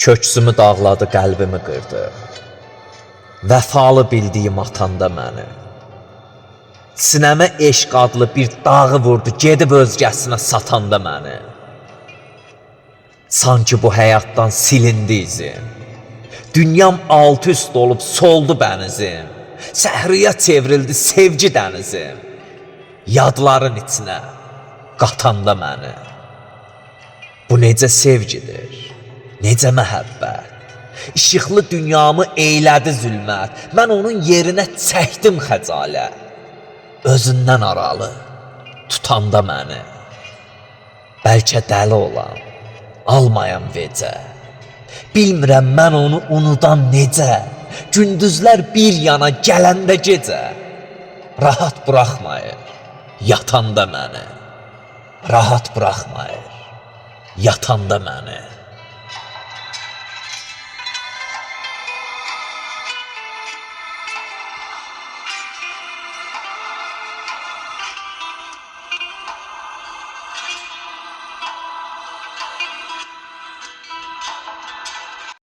Köksümü dağladı, qəlbimi qırdı. Vəfalı bildiyim atanda məni. Sinəmə eşq adlı bir dağı vurdu, gedib özgəsinə satanda məni. Sanki bu həyatdan silindi izim. Dünyam alt üst olub soldu bənizim. Səhriyə çevrildi sevgi dənizim. Yadların içinə qatanda məni. Bu necə sevgidir, necə məhəbbət. İşıqlı dünyamı eylədi zülmət. Mən onun yerinə çəkdim xəcalət. Özündən aralı tutanda məni. Bəlkə dəli olan, almayan vecə. Bilmirəm mən onu unudan necə. Gündüzlər bir yana gələndə gecə. Rahat buraxmayır yatanda məni. Rahat buraxmayır yatanda məni.